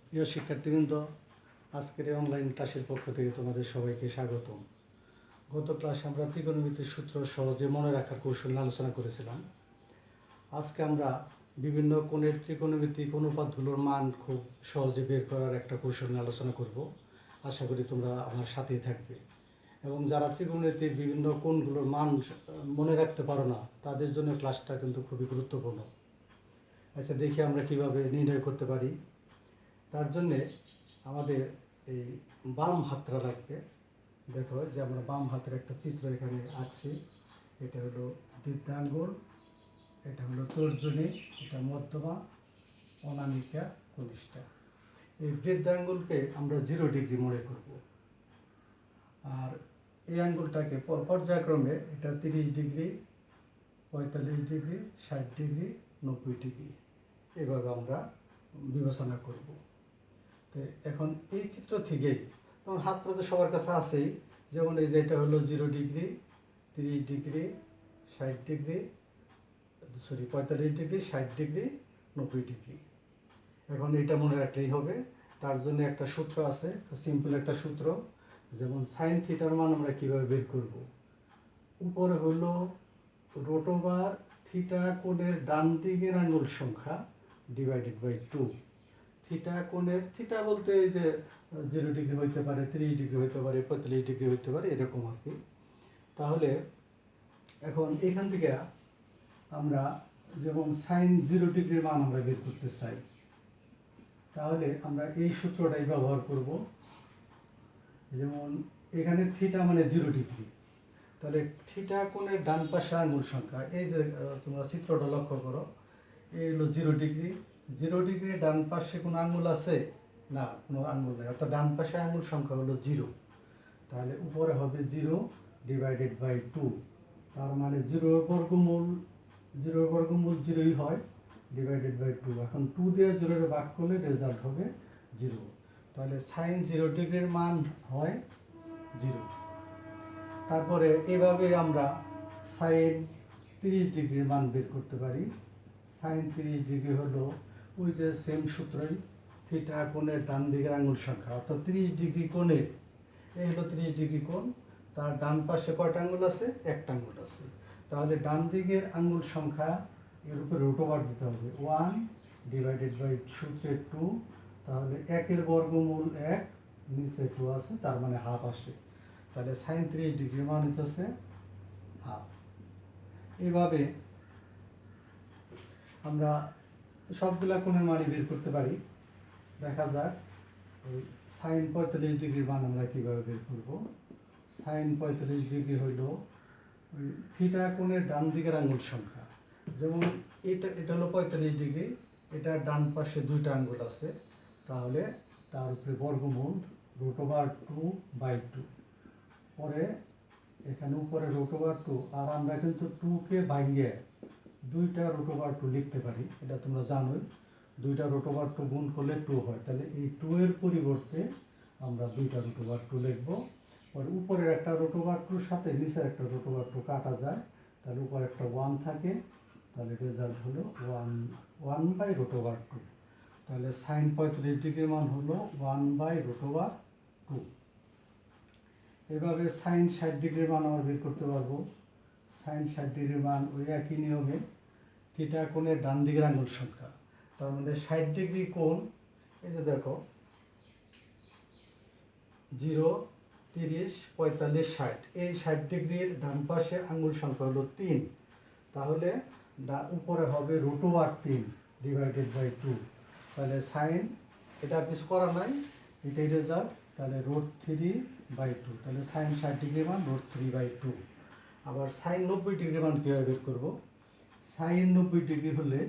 প্রিয় শিক্ষার্থীবৃন্দ, আজকের এই অনলাইন ক্লাসের পক্ষ থেকে তোমাদের সবাইকে স্বাগতম। গত ক্লাসে আমরা ত্রিকোণমিতির সূত্র সহজে মনে রাখার কৌশল নিয়ে আলোচনা করেছিলাম। আজকে আমরা বিভিন্ন কোণের ত্রিকোণমিতিক অনুপাতগুলোর মান খুব সহজে বের করার একটা কৌশল নিয়ে আলোচনা করব। আশা করি তোমরা আমার সাথেই থাকবে। এবং যারা ত্রিকোণমিতির বিভিন্ন কোণগুলোর মান মনে রাখতে পারো না, তাদের জন্য ক্লাসটা কিন্তু খুবই গুরুত্বপূর্ণ। আচ্ছা, দেখি আমরা কিভাবে নির্ণয় করতে পারি। তার জন্যে আমাদের এই বাম হাতটা লাগবে। দেখো যে আমরা বাম হাতের একটা চিত্র এখানে আঁকছি। এটা হলো বৃদ্ধাঙ্গুল, এটা হলো তর্জনী, এটা মধ্যমা, অনামিকা, কনিষ্ঠা। এই বৃদ্ধাঙ্গুলকে আমরা 0 ডিগ্রি মনে করব। আর এই আঙ্গুলটাকে পর্যায়ক্রমে এটা 30 ডিগ্রি, 45 ডিগ্রি, 60 ডিগ্রি, 90 ডিগ্রি এভাবে আমরা বিবেচনা করব। তো এখন এই চিত্র থেকেই তখন হাতটা তো সবার কাছে আছেই, যেমন এই যে এটা হলো 0 degree, 30 degree, 60 degree, 45 degree, 60 degree, 90 degree. এখন এটা মনে রাখলেই হবে। তার জন্য একটা সূত্র আছে, সিম্পল একটা সূত্র। যেমন সাইন থিটার মান আমরা কীভাবে বের করব। উপরে হলো রোট ওভার থিটা কোণের ডান দিকের আঙুল সংখ্যা ডিভাইডেড বাই 2। থিটা কোণের, থিটা বলতে এই যে 0 ডিগ্রি হইতে পারে, 30 ডিগ্রি হইতে পারে, 45 ডিগ্রি হইতে পারে, এরকম আর কি। তাহলে এখন এখান থেকে আমরা যেমন সাইন 0 ডিগ্রির মান আমরা বের করতে চাই, তাহলে আমরা এই সূত্রটাই ব্যবহার করব। যেমন এখানে থিটা মানে 0 ডিগ্রি, তাহলে থিটা কোণের ডান পাশে আঙুল সংখ্যা, এই যে তোমরা চিত্রটা লক্ষ্য করো, এই হলো 0 ডিগ্রি। 0 ডিগ্রি ডান পাশে কোনো আঙুল আছে? না, কোনো আঙুল নেই, অর্থাৎ ডান পাশে আঙুল সংখ্যা হলো 0। তাহলে উপরে হবে 0 ডিভাইডেড বাই 2। তার মানে 0 বর্গমূল 0ই হয়, ডিভাইডেড বাই 2। এখন 2 দিয়ে 0 ভাগ করলে রেজাল্ট হবে 0। তাহলে সাইন 0 ডিগ্রির মান হয় 0। তারপরে এভাবে আমরা সাইন 30 ডিগ্রির মান বের করতে পারি। সাইন 30 ডিগ্রি হলো ওই যে সেম সূত্রই, থিটা কোণের ডান দিকের আঙুল সংখ্যা, অর্থাৎ 30 ডিগ্রি কোণের, এই হলো 30 ডিগ্রি কোণ, তার ডান পাশে কয়টা আঙুল আছে? একটা আঙুল আছে। তাহলে ডান দিকের আঙুল সংখ্যা এর উপরে রুট ওভার দিতে হবে 1 ডিভাইডেড বাই সূত্রে 2। তাহলে 1-এর বর্গমূল 1, নিচে 2 আছে, তার মানে হাফ আসে। তাহলে সাইন 30 ডিগ্রি মান হইতেছে হাফ। এইভাবে আমরা সবগুলা কোণের মানই বের করতে পারি। দেখা যাক ওই সাইন 45 ডিগ্রির মান আমরা কীভাবে বের করব। সাইন 45 ডিগ্রি হইল ওই থিটা কোণের ডান দিকের আঙুল সংখ্যা। যেমন এটা হলো 45 ডিগ্রি, এটার ডান পাশে 2টা আঙুল আছে, তাহলে তার উপরে বর্গমূল √2/2। পরে এখানে উপরে √2, আর আমরা কিন্তু 2কে ভাঙিয়ে 2টা √2 লিখতে পারি, এটা তোমরা জানোই। 2টা √2 গুণ করলে 2 হয়, তাহলে এই 2 এর পরিবর্তে আমরা 2টা √2 লিখব। পরে উপরের একটা √2 সাথে নিচের একটা √2 কাটা যায়, তাহলে উপরে একটা 1 থাকে, তাহলে রেজাল্ট হলো 1/√2। তাহলে সাইন 45 ডিগ্রির মান হলো 1/√2। এভাবে সাইন 60 ডিগ্রির মান আমরা বের করতে পারবো। সাইন 60 ডিগ্রির মান ওই একই নিয়মে, থিটা কোণের ডান দিকের আঙুল সংখ্যা, তার মধ্যে 60 ডিগ্রি কোণ, এই যে দেখো 0, 30, 45, 60, এই 60 ডিগ্রির ডান পাশে আঙুল সংখ্যা হলো 3। তাহলে উপরে হবে √3 ডিভাইডেড বাই 2। তাহলে সাইন, এটা কিছু করা নাই, এটাই রেজাল্ট। তাহলে √3/2। তাহলে সাইন 60 ডিগ্রি মান √3/2। আবার সাইন 90 ডিগ্রি মান কীভাবে বের করবো? সাইন 90 ডিগ্রি হলে,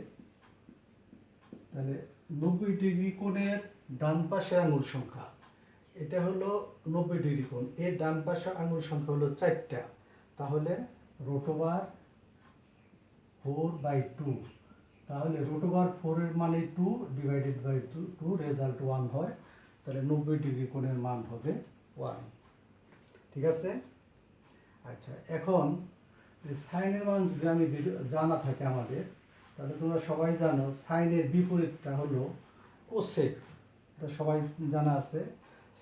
তাহলে 90 ডিগ্রি কোণের ডান পাশে আঙুল সংখ্যা, এটা হলো 90 ডিগ্রি কোণ, এর ডান পাশে আঙুল সংখ্যা হলো 4টা, তাহলে √4/2। তাহলে √4 এর মানে 2 ডিভাইডেড বাই 2, রেজাল্ট 1 হয়। তাহলে 90 ডিগ্রি কোণের মান হবে 1। ঠিক আছে? আচ্ছা, এখন সাইনের মান যদি আমি জানা থাকে আমাদের, তাহলে তোমরা সবাই জানো সাইনের বিপরীতটা হলো কোসেক। এটা সবাই জানা আছে।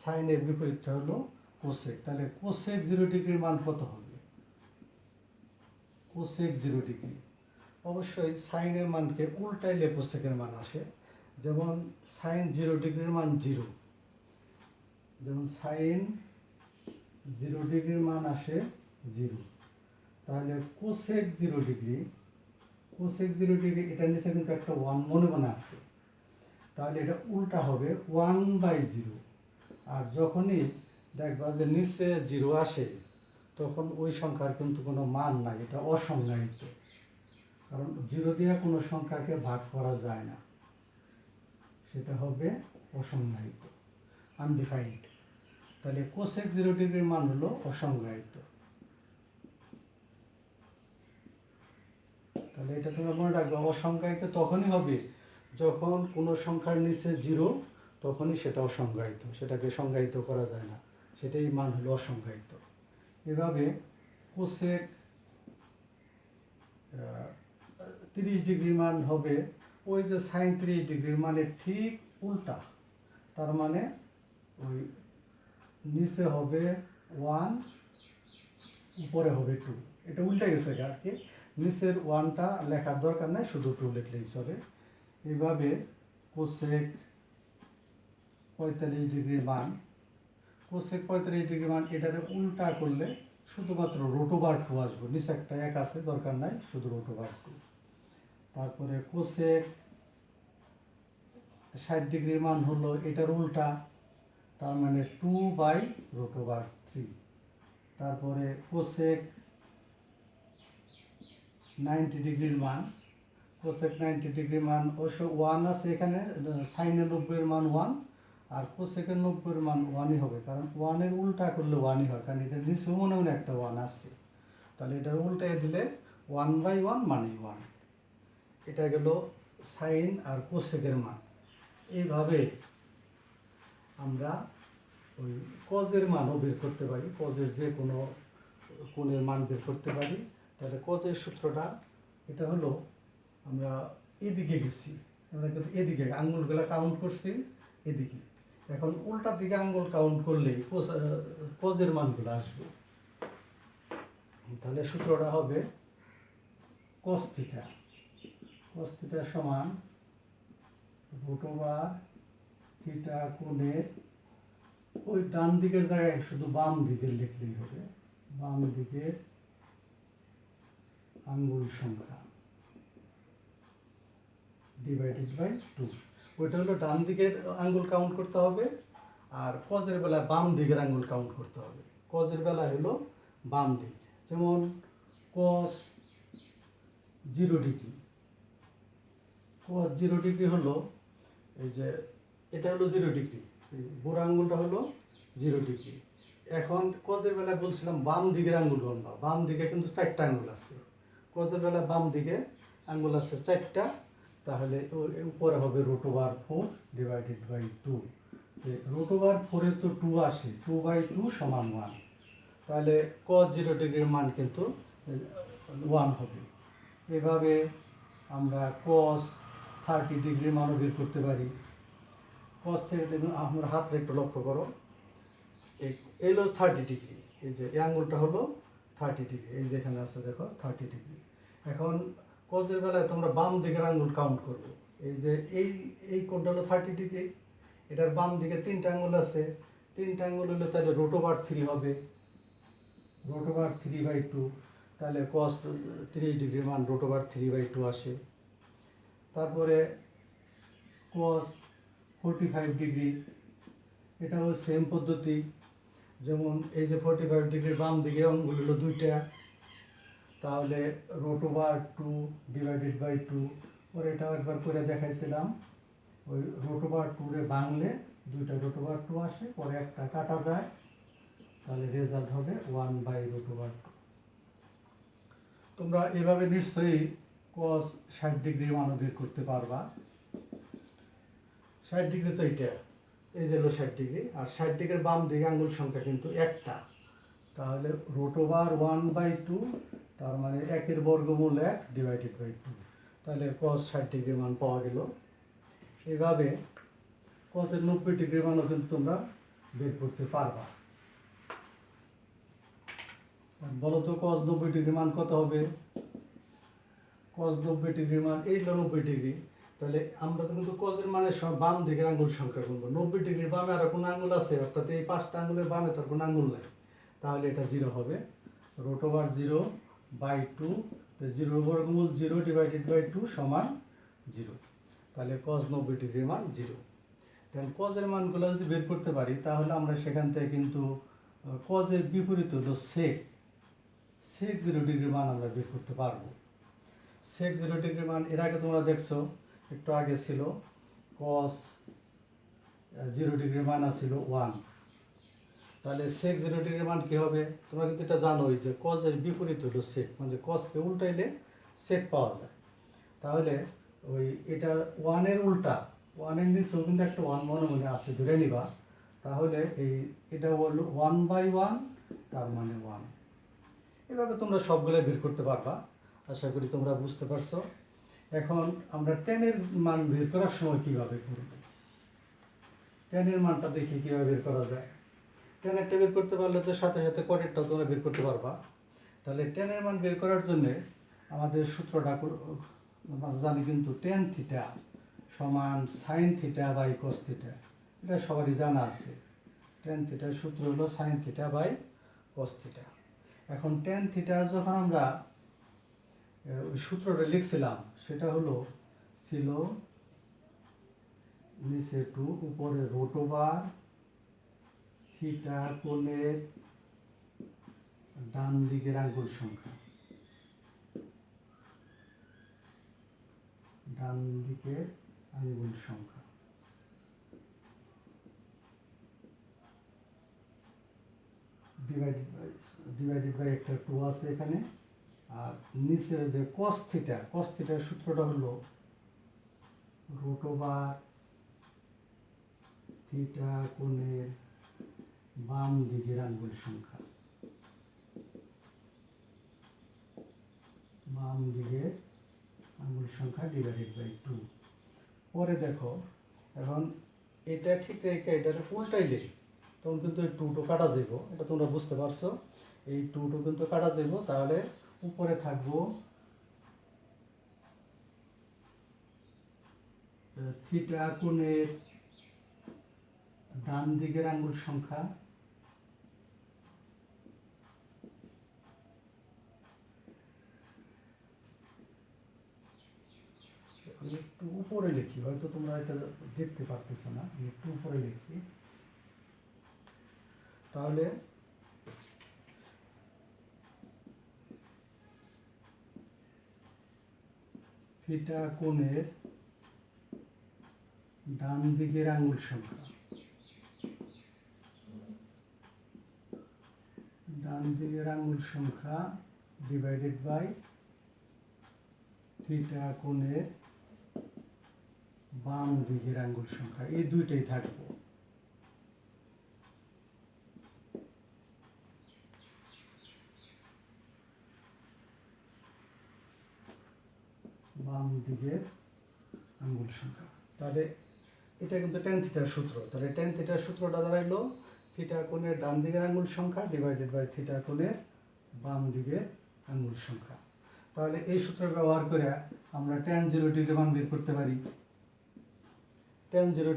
সাইনের বিপরীতটা হলো কোসেক। তাহলে কোসেক 0 ডিগ্রির মান কত হবে? কোসেক 0 ডিগ্রি, অবশ্যই সাইনের মানকে উল্টাইলে কোসেকের মান আসে। যেমন সাইন 0 ডিগ্রির মান 0, যেমন সাইন 0 ডিগ্রির মান আসে 0। তাহলে কোসেক 0 ডিগ্রি, কোসেক 0 ডিগ্রি এটার নিচে কিন্তু একটা 1 মনে মনে আছে, তাহলে এটা উল্টা হবে 1/0। আর যখনই দেখবা যে নিচে 0 আসে তখন ওই সংখ্যার কিন্তু কোনো মান নাই, এটা অসংজ্ঞায়িত। কারণ 0 দিয়ে কোনো সংখ্যাকে ভাগ করা যায় না, সেটা হবে অসংজ্ঞায়িত, আনডিফাইন্ড। তাহলে কোসেক 0 ডিগ্রির মান হলো অসংজ্ঞায়িত। তাহলে এটা তোমরা মনে রাখবে, অসংজ্ঞায়িত তখনই হবে যখন কোনো সংখ্যার নিচে 0, তখনই সেটা অসংজ্ঞায়িত, সেটাকে সংজ্ঞায়িত করা যায় না, সেটাই মান হলো অসংজ্ঞায়িত। এভাবে কোসেক 30 ডিগ্রির মান হবে ওই যে সাইন 30 ডিগ্রির মানের ঠিক উল্টা। তার মানে ওই নিচে হবে 1, উপরে হবে 2, এটা উল্টে গেছে আর কি। নিচের 1টা লেখার দরকার নাই, শুধু 2 লিখলেই চলে। এইভাবে কোসেক 45 ডিগ্রির মান, কোসেক 45 ডিগ্রির মান এটারে উল্টা করলে শুধুমাত্র √2 আসবে, নিচে একটা 1 আছে, দরকার নাই, শুধু √2। তারপরে কোসেক 60 ডিগ্রির মান হলো এটার উল্টা, তার মানে 2/√3। তারপরে কোসেক 90 ডিগ্রির মান, কোসেক 90 ডিগ্রির মান অবশ্য 1 আছে এখানে, সাইনের 90 এর মান 1, আর কোসেকের 90 এর মান 1ই হবে, কারণ 1 এর উল্টা করলে 1ই হয়, কারণ এটা নিচে মনে মনে একটা 1 আছে। তাহলে এটার উল্টায় দিলে 1/1 মানেই 1। এটা গেল সাইন আর কোসেকের মান। এইভাবে আমরা ওই কজের মানও বের করতে পারি, কজের যে কোনো কোণের মান বের করতে পারি। তাহলে কজের সূত্রটা এটা হলো, আমরা এদিকে গেছি, আমরা কিন্তু এদিকে আঙ্গুলগুলো কাউন্ট করছি এদিকে, এখন উল্টার দিকে আঙ্গুল কাউন্ট করলেই কজের মানগুলো আসবে। তাহলে সূত্রটা হবে cos থিটা, cos থিটা সমান √θ কোণের ওই ডান দিকের জায়গায় শুধু বাম দিকের লিখলেই হবে, বাম দিকের আঙ্গুল সংখ্যা /2। ওইটা হলো ডান দিকের আঙ্গুল কাউন্ট করতে হবে, আর কজের বেলায় বাম দিকের আঙ্গুল কাউন্ট করতে হবে। কজের বেলায় হলো বাম দিক, যেমন cos 0 ডিগ্রি, cos 0 ডিগ্রি হলো এই যে এটা হলো 0 ডিগ্রি, বুড়ো আঙ্গুলটা হলো 0 ডিগ্রি। এখন কজের বেলায় বলছিলাম বাম দিকের আঙ্গুল গণবা, বাম দিকে কিন্তু 4টা আঙ্গুল আছে, কজের বেলায় বাম দিকে আঙ্গুল আছে 4টা, তাহলে উপরে হবে √4 / 2। √4 এর তো 2 আসে, 2/2 = 1, তাহলে cos 0 ডিগ্রির মান কিন্তু 1 হবে। এভাবে আমরা cos 30 ডিগ্রির মানও বের করতে পারি। cos 30 ডিগ্রি, আমরা হাতটা একটু লক্ষ্য করো, এই হলো 30 ডিগ্রি, এই যে এই আঙ্গুলটা হলো 30 ডিগ্রি, এই যেখানে আছে দেখো 30 ডিগ্রি। এখন কজের বেলায় তোমরা বাম দিকের আঙ্গুল কাউন্ট করবে, এই যে এই কোণটা হলো 30 ডিগ্রি, এটার বাম দিকে 3টা আঙ্গুল আছে, 3টা আঙ্গুল হলে তাহলে √3 হবে, √3/2, তাহলে cos 30 ডিগ্রির মান √3/2 আসে। তারপরে cos 45 ডিগ্রি, এটাও সেম পদ্ধতি, যেমন এই যে 45 ডিগ্রির বাম দিকে আঙ্গুল হলো 2টা, তাহলে √2 / 2, পরে এটাও একবার করে দেখাইছিলাম, ওই √2 রে ভাঙলে 2টা √2 আসে, পরে একটা কাটা যায়, তাহলে রেজাল্ট হবে 1/√2। তোমরা এভাবে নিশ্চয়ই cos 60 ডিগ্রির মান বের করতে পারবা। 60 ডিগ্রি তো এটা, এই যে হলো 60 ডিগ্রি, আর 60 ডিগ্রির বাম দিকে আঙ্গুল সংখ্যা কিন্তু একটা, তাহলে √1/2, তার মানে 1 বর্গমূল 1 / 2, তাহলে cos 60 ডিগ্রির মান পাওয়া গেল। এভাবে কজের 90 ডিগ্রি মানও কিন্তু তোমরা বের করতে পারবা। বলো তো কজ 90 ডিগ্রি মান কত হবে? কজ 90 ডিগ্রি মান এই 90 ডিগ্রি। তাহলে আমরা তো কিন্তু কজের মানের বাম দিকের আঙ্গুল সংখ্যা গুনবো। 90 ডিগ্রির বামে আর কোনো আঙ্গুল আছে, অর্থাৎ এই 5টা আঙ্গুলের বামে তার কোনো আঙ্গুল নাই, তাহলে এটা 0 হবে। √0/2, 0 বর্গমূল 0 ডিভাইডেড বাই 2 সমান 0। তাহলে কজ 90 ডিগ্রির মান 0। তাহলে কজের মানগুলো যদি বের করতে পারি তাহলে আমরা সেখান থেকে কিন্তু কজের বিপরীত হলো সেক 0 ডিগ্রির মান আমরা বের করতে পারবো। সেক 0 ডিগ্রির মান এর আগে তোমরা দেখছো, একটু আগে ছিল কস 0 ডিগ্রির মান ছিল 1। তাহলে সেক 0 ডিগ্রির মান কি হবে? তোমরা কিন্তু এটা জানোই যে কজের বিপরীত হলো সেক, মানে কজকে উল্টাইলে সেক পাওয়া যায়। তাহলে ওই এটা 1-এর উল্টা, 1-এর নিচেও কিন্তু একটা 1 মনে মনে আছে, ধরে নিবা। তাহলে এটা হলো 1/1, তার মানে 1। এভাবে তোমরা সবগুলো বের করতে পারবা। আশা করি তোমরা বুঝতে পারছো। এখন আমরা 10-এর মান বের করার সময় কিভাবে করব? 10-এর মানটা দেখি কিভাবে বের করা যায়। 10-এরটা বের করতে পারলে তো সাথে সাথে পরেরটাও তোমরা বের করতে পারবা। তাহলে 10-এর মান বের করার জন্য আমাদের সূত্রটা আমরা জানি কিন্তু tan θ সমান sin θ বাই cos θ। এটা সবারই জানা আছে। tan θ সূত্র হলো sin θ বাই cos θ। এখন tan θ যখন আমরা ওই সূত্রটা লিখছিলাম, সেটা ছিল নিচে 2, উপরে √θ কোণের ডান দিকের আঙ্গুল সংখ্যা, ডান দিকের আঙ্গুল সংখ্যা ডিভাইডেড বাই একটা 2 আছে এখানে। আর নিচে যে cos θ, cos θ সূত্রটা হলো √θ কোণের বাম দিকের আঙ্গুল সংখ্যা, বাম দিকের আঙ্গুল সংখ্যা ডিভাইডেড বাই 2। পরে দেখো, এখন এটা ঠিক রেখে এটা উল্টাইলে তখন কিন্তু এই 2 কাটা যাব, এটা তোমরা বুঝতে পারছো। এই 2 কিন্তু কাটা যাব, তাহলে উপরে থাকবো θ কোণের ডান দিকের আঙ্গুল সংখ্যা আমি একটু উপরে লিখি, হয়তো তোমরা এটা দেখতে পারতেছো না, আমি একটু উপরে লিখি। তাহলে θ কোণের ডান দিকের আঙ্গুল সংখ্যা, ডান দিকের আঙ্গুল সংখ্যা ডিভাইডেড বাই θ কোণের বাম দিকের আঙ্গুল সংখ্যা, এই দুইটাই থাকবে। বাম দিকের আঙ্গুল সংখ্যা। তাহলে এটা কিন্তু tan θ সূত্র। তাহলে tan θ সূত্রটা দাঁড়াইলো θ কোণের ডান দিকের আঙ্গুল সংখ্যা ডিভাইডেড বাই θ কোণের বাম দিকের আঙ্গুল সংখ্যা। তাহলে এই সূত্র ব্যবহার করে আমরা tan 0 মান বের করতে পারি। tan 0,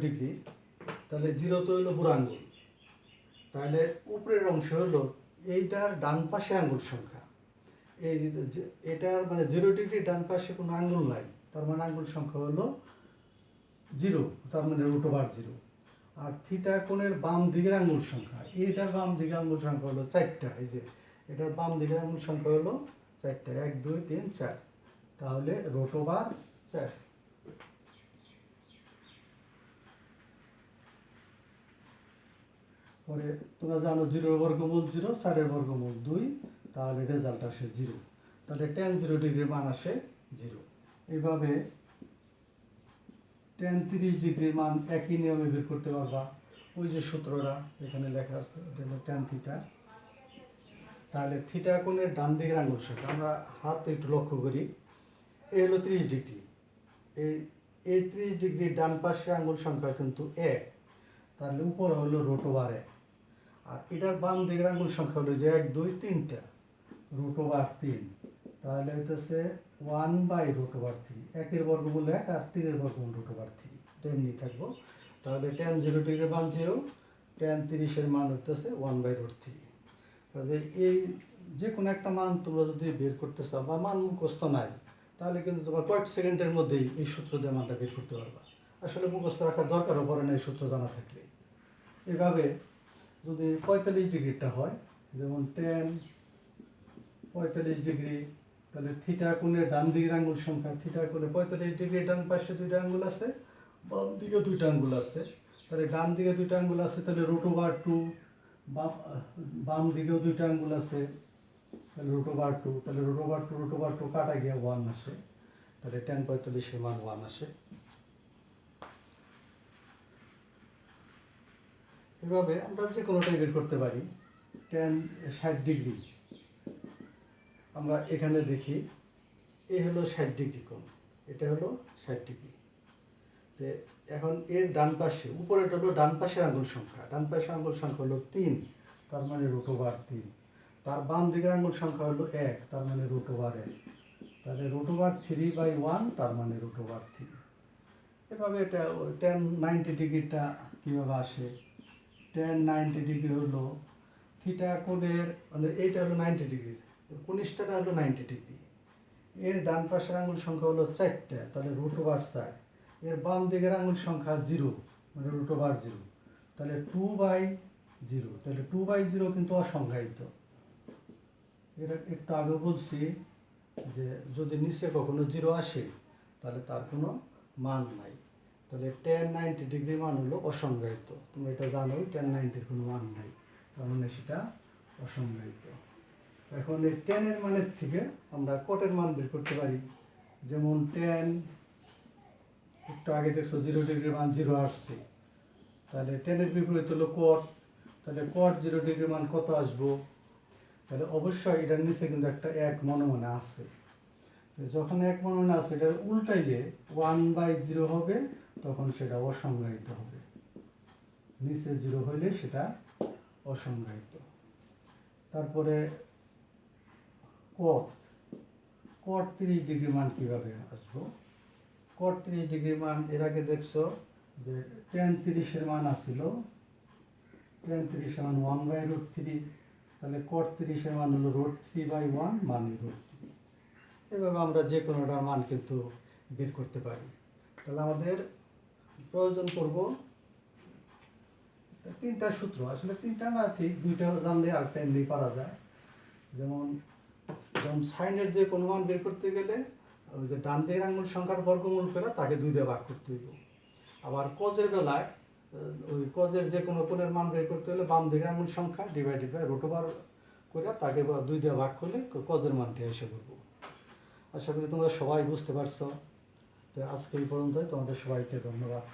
তাহলে 0 তো হলো বুড়ো আঙ্গুল, তাহলে উপরের অংশ হলো এইটার ডান পাশে আঙ্গুল সংখ্যা। এই এটার মানে 0 ডান পাশে কোনো আঙ্গুল নাই, তার মানে আঙ্গুল সংখ্যা হলো 0, তার মানে √0। আর θ কোণের বাম দিকের আঙ্গুল সংখ্যা, এইটার বাম দিকের আঙ্গুল সংখ্যা হলো 4টা। এই যে এটার বাম দিকের আঙ্গুল সংখ্যা হলো 4টা, 1 2 3 4, তাহলে √4। পরে তোমরা জানো 0 বর্গমূল 0, 4 বর্গমূল 2, তাহলে রেজাল্ট আসে 0। তাহলে tan 0 মান আসে 0। এইভাবে tan 30 মান একই নিয়মে বের করতে পারবা। ওই যে সূত্রটা এখানে লেখা আছে, এটা হলো tan θ। তাহলে θ কোণের ডান দিকের আঙ্গুল সংখ্যা আমরা হাত একটু লক্ষ্য করি, এই হলো 30 ডিগ্রি, এই 30 ডিগ্রি ডান পাশে আঙ্গুল সংখ্যা কিন্তু 1, তাহলে উপরে হলো √1, আর এটার বাম দিকের আঙ্গুল সংখ্যা হলো যে 1 2 3টা √3, তাহলে হইতেছে 1/√3, 1 এর বর্গমূল 1 আর 3 এর বর্গমূল √3, এটা এমনি থাকবো। তাহলে tan 0 ডিগ্রির মান 0, tan 30 এর মান হইতেছে 1/√3। তাহলে এই যে কোনো একটা মান তোমরা যদি বের করতে চাও বা মান মুখস্থ নাই, তাহলে কিন্তু তোমার কয়েক সেকেন্ডের মধ্যেই এই সূত্র দিয়ে মানটা বের করতে পারবা। আসলে মুখস্থ রাখার দরকারও পড়ে না এই সূত্র জানা থাকলে। এভাবে যদি 45 ডিগ্রিটা হয়, যেমন tan 45 ডিগ্রি, তাহলে থিটা কোণের ডান দিকের আঙ্গুল সংখ্যা, থিটা কোণে 45 ডিগ্রি ডান পাশে 2টা আঙ্গুল আছে, বাম দিকে 2টা আঙ্গুল আছে। তাহলে ডান দিকে 2টা আঙ্গুল আছে, তাহলে √2, বাম দিকেও 2টা আঙ্গুল আছে, তাহলে √2, তাহলে √2 কাটা গিয়ে 1 আসে, তাহলে tan 45 এর মান 1 আসে। এভাবে আমরা যে কোনোটাই বের করতে পারি। tan 60 ডিগ্রি আমরা এখানে দেখি, এই হলো 60 ডিগ্রি কোণ, এটা হলো 60 ডিগ্রি। তো এখন এর ডান পাশে, উপরেটা হলো ডান পাশের আঙ্গুল সংখ্যা, ডান পাশের আঙ্গুল সংখ্যা হলো 3, তার মানে √3। তার বাম দিকের আঙ্গুল সংখ্যা হলো 1, তার মানে √1, তাহলে √3/1, তার মানে √3। এভাবে এটা tan 90 ডিগ্রিটা কীভাবে আসে, tan 90 ডিগ্রি হলো থিটা কোণের, মানে এইটা হলো 90 ডিগ্রি, কনিষ্ঠাটা হলো 90 ডিগ্রি, এর ডান পাশের আঙ্গুল সংখ্যা হলো 4টা, তাহলে √4, এর বাম দিকের আঙ্গুল সংখ্যা 0, মানে √0, তাহলে 2/0, তাহলে 2/0 কিন্তু অসংজ্ঞায়িত। এটা একটু আগে বলছি যে যদি নিচে কখনো 0 আসে তাহলে তার কোনো মান নাই, তাহলে tan 90 ডিগ্রি মান হলো অসংজ্ঞায়িত। তুমি এটা জানোই, tan 90-র কোনো মান নাই, তার মানে সেটা অসংজ্ঞায়িত। এখন এই tan এর মানের থেকে আমরা cot-এর মান বের করতে পারি। যেমন tan, একটু আগে দেখছো 0 ডিগ্রির মান 0 আসছে, তাহলে tan এর বিপরীত হলো cot, তাহলে cot 0 ডিগ্রির মান কত আসবো, তাহলে অবশ্যই এটার নিচে কিন্তু একটা 1 মনে মনে আছে। যখন 1 মনে মনে আছে, এটা উল্টাইলে 1/0 হবে, তখন সেটা অসংজ্ঞায়িত হবে। নিচে 0 হইলে সেটা অসংজ্ঞায়িত। তারপরে cot, cot 30 ডিগ্রি মান কিভাবে আসবো, cot 30 ডিগ্রি মান এর আগে দেখছো যে tan 30 এর মান আসছিল, tan 30 এর মান 1/√3, তাহলে cot 30 এর মান হলো √3/1, মানে √3। এভাবে আমরা যে কোনোটার মান কিন্তু বের করতে পারি। তাহলে আমাদের প্রয়োজন করব 3টা সূত্র, আসলে 3টা না, ঠিক 2টা জানলে আরেকটা এমনি পারা যায়। যেমন সাইনের যে কোনো মান বের করতে গেলে ওই যে ডান দিকের আঙ্গুল সংখ্যার বর্গমূল করে তাকে 2 দিয়ে ভাগ করতে হইব। আবার কজের বেলায় ওই কজের যে কোনো কোণের মান বের করতে হলে বাম দিকের আঙ্গুল সংখ্যা ডিভাইডেড বাই √2 করে তাকে 2 দিয়ে ভাগ করলে কজের মানটা এসে করবো। আশা করি তোমরা সবাই বুঝতে পারছো। তো আজকে এই পর্যন্তই, তোমাদের সবাইকে ধন্যবাদ।